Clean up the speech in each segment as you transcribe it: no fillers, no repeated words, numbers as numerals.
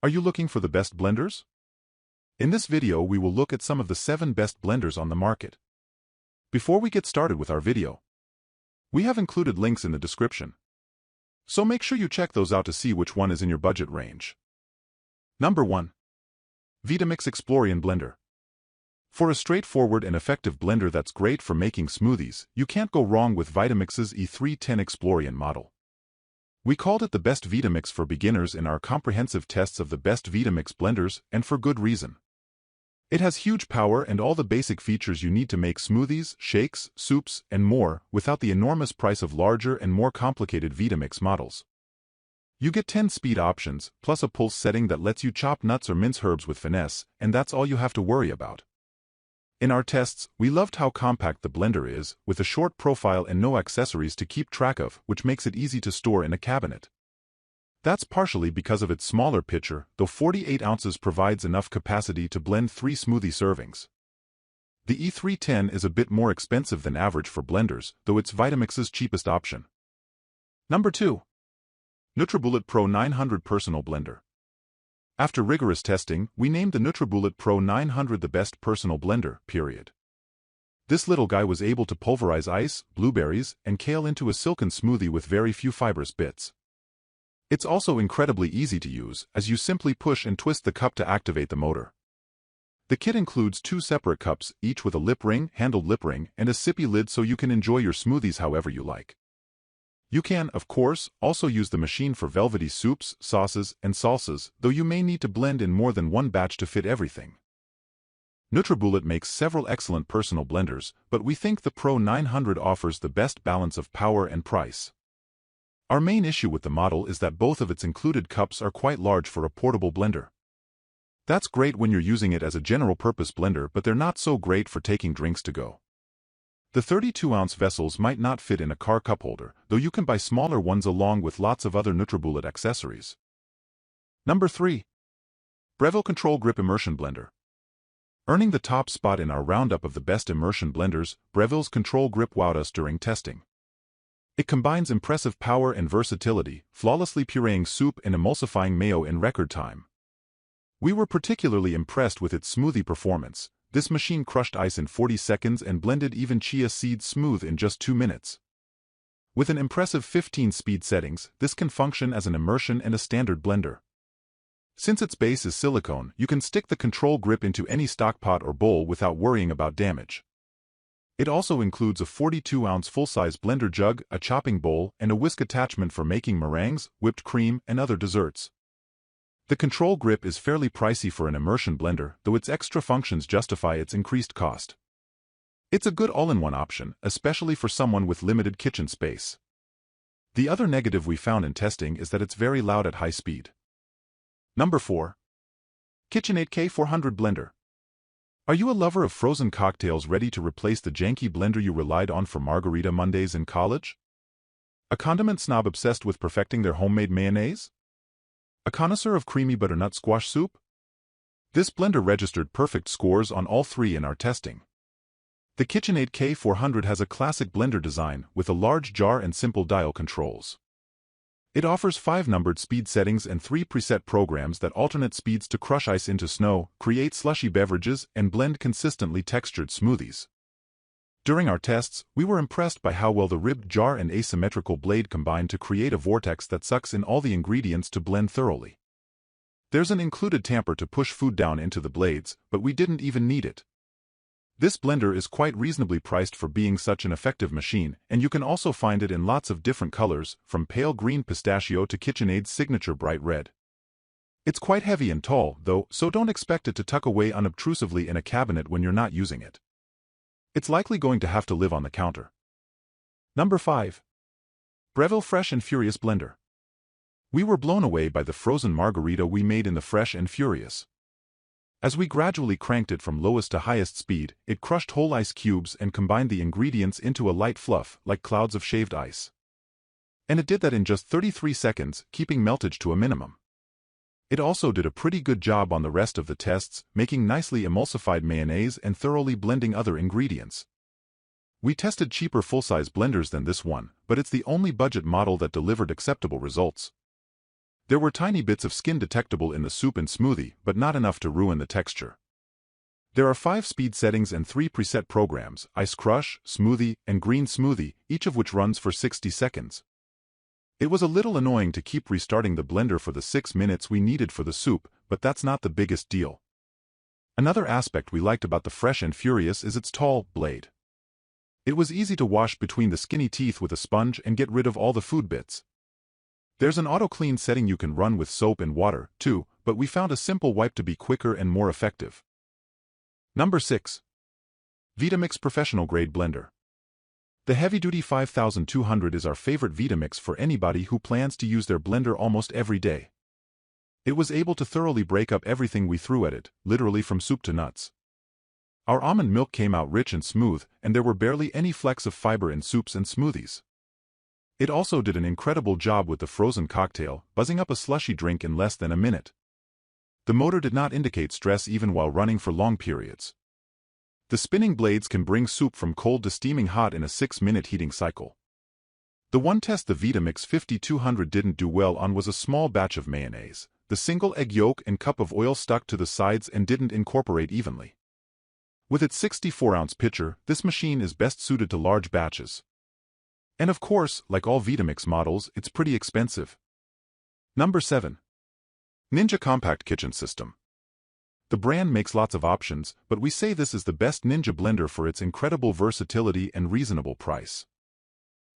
Are you looking for the best blenders? In this video we will look at some of the 7 best blenders on the market. Before we get started with our video, we have included links in the description, so make sure you check those out to see which one is in your budget range. Number 1. Vitamix Explorian Blender. For a straightforward and effective blender that's great for making smoothies, you can't go wrong with Vitamix's E310 Explorian model. We called it the best Vitamix for beginners in our comprehensive tests of the best Vitamix blenders, and for good reason. It has huge power and all the basic features you need to make smoothies, shakes, soups, and more, without the enormous price of larger and more complicated Vitamix models. You get 10 speed options, plus a pulse setting that lets you chop nuts or mince herbs with finesse, and that's all you have to worry about. In our tests, we loved how compact the blender is, with a short profile and no accessories to keep track of, which makes it easy to store in a cabinet. That's partially because of its smaller pitcher, though 48 ounces provides enough capacity to blend 3 smoothie servings. The E310 is a bit more expensive than average for blenders, though it's Vitamix's cheapest option. Number 2. NutriBullet Pro 900 Personal Blender. After rigorous testing, we named the NutriBullet Pro 900 the best personal blender, period. This little guy was able to pulverize ice, blueberries, and kale into a silken smoothie with very few fibrous bits. It's also incredibly easy to use, as you simply push and twist the cup to activate the motor. The kit includes 2 separate cups, each with a lip ring, handled lip ring, and a sippy lid so you can enjoy your smoothies however you like. You can, of course, also use the machine for velvety soups, sauces, and salsas, though you may need to blend in more than one batch to fit everything. NutriBullet makes several excellent personal blenders, but we think the Pro 900 offers the best balance of power and price. Our main issue with the model is that both of its included cups are quite large for a portable blender. That's great when you're using it as a general-purpose blender, but they're not so great for taking drinks to go. The 32-ounce vessels might not fit in a car cup holder, though you can buy smaller ones along with lots of other NutriBullet accessories. Number 3. Breville Control Grip Immersion Blender. Earning the top spot in our roundup of the best immersion blenders, Breville's Control Grip wowed us during testing. It combines impressive power and versatility, flawlessly pureeing soup and emulsifying mayo in record time. We were particularly impressed with its smoothie performance. This machine crushed ice in 40 seconds and blended even chia seeds smooth in just 2 minutes. With an impressive 15 speed settings, this can function as an immersion and a standard blender. Since its base is silicone, you can stick the control grip into any stock pot or bowl without worrying about damage. It also includes a 42-ounce full-size blender jug, a chopping bowl, and a whisk attachment for making meringues, whipped cream, and other desserts. The control grip is fairly pricey for an immersion blender, though its extra functions justify its increased cost. It's a good all-in-one option, especially for someone with limited kitchen space. The other negative we found in testing is that it's very loud at high speed. Number 4. KitchenAid K400 Blender. Are you a lover of frozen cocktails ready to replace the janky blender you relied on for margarita Mondays in college? A condiment snob obsessed with perfecting their homemade mayonnaise? A connoisseur of creamy butternut squash soup? This blender registered perfect scores on all 3 in our testing. The KitchenAid K400 has a classic blender design with a large jar and simple dial controls. It offers 5 numbered speed settings and 3 preset programs that alternate speeds to crush ice into snow, create slushy beverages, and blend consistently textured smoothies. During our tests, we were impressed by how well the ribbed jar and asymmetrical blade combine to create a vortex that sucks in all the ingredients to blend thoroughly. There's an included tamper to push food down into the blades, but we didn't even need it. This blender is quite reasonably priced for being such an effective machine, and you can also find it in lots of different colors, from pale green pistachio to KitchenAid's signature bright red. It's quite heavy and tall, though, so don't expect it to tuck away unobtrusively in a cabinet when you're not using it. It's likely going to have to live on the counter. Number 5. Breville Fresh and Furious Blender. We were blown away by the frozen margarita we made in the Fresh and Furious. As we gradually cranked it from lowest to highest speed, it crushed whole ice cubes and combined the ingredients into a light fluff, like clouds of shaved ice. And it did that in just 33 seconds, keeping meltage to a minimum. It also did a pretty good job on the rest of the tests, making nicely emulsified mayonnaise and thoroughly blending other ingredients. We tested cheaper full-size blenders than this one, but it's the only budget model that delivered acceptable results. There were tiny bits of skin detectable in the soup and smoothie, but not enough to ruin the texture. There are 5 speed settings and 3 preset programs: Ice Crush, Smoothie, and Green Smoothie, each of which runs for 60 seconds. It was a little annoying to keep restarting the blender for the 6 minutes we needed for the soup, but that's not the biggest deal. Another aspect we liked about the Fresh and Furious is its tall blade. It was easy to wash between the skinny teeth with a sponge and get rid of all the food bits. There's an auto-clean setting you can run with soap and water, too, but we found a simple wipe to be quicker and more effective. Number 6. Vitamix Professional Grade Blender. The heavy-duty 5200 is our favorite Vitamix for anybody who plans to use their blender almost every day. It was able to thoroughly break up everything we threw at it, literally from soup to nuts. Our almond milk came out rich and smooth, and there were barely any flecks of fiber in soups and smoothies. It also did an incredible job with the frozen cocktail, buzzing up a slushy drink in less than a minute. The motor did not indicate stress even while running for long periods. The spinning blades can bring soup from cold to steaming hot in a 6-minute heating cycle. The one test the Vitamix 5200 didn't do well on was a small batch of mayonnaise. The single egg yolk and cup of oil stuck to the sides and didn't incorporate evenly. With its 64-ounce pitcher, this machine is best suited to large batches. And of course, like all Vitamix models, it's pretty expensive. Number 7. Ninja Compact Kitchen System. The brand makes lots of options, but we say this is the best Ninja blender for its incredible versatility and reasonable price.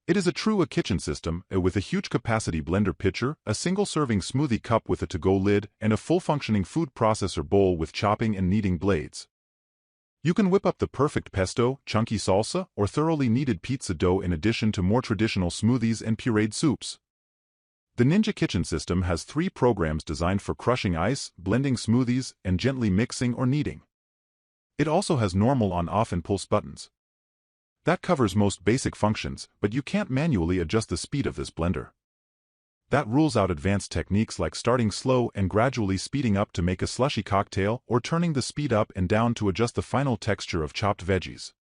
It is a true kitchen system, with a huge capacity blender pitcher, a single-serving smoothie cup with a to-go lid, and a full-functioning food processor bowl with chopping and kneading blades. You can whip up the perfect pesto, chunky salsa, or thoroughly kneaded pizza dough in addition to more traditional smoothies and pureed soups. The Ninja Kitchen System has 3 programs designed for crushing ice, blending smoothies, and gently mixing or kneading. It also has normal on-off and pulse buttons. That covers most basic functions, but you can't manually adjust the speed of this blender. That rules out advanced techniques like starting slow and gradually speeding up to make a slushy cocktail or turning the speed up and down to adjust the final texture of chopped veggies.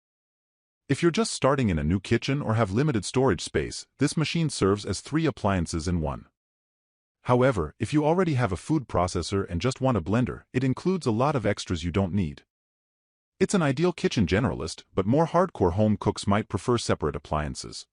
If you're just starting in a new kitchen or have limited storage space, this machine serves as 3 appliances in one. However, if you already have a food processor and just want a blender, it includes a lot of extras you don't need. It's an ideal kitchen generalist, but more hardcore home cooks might prefer separate appliances.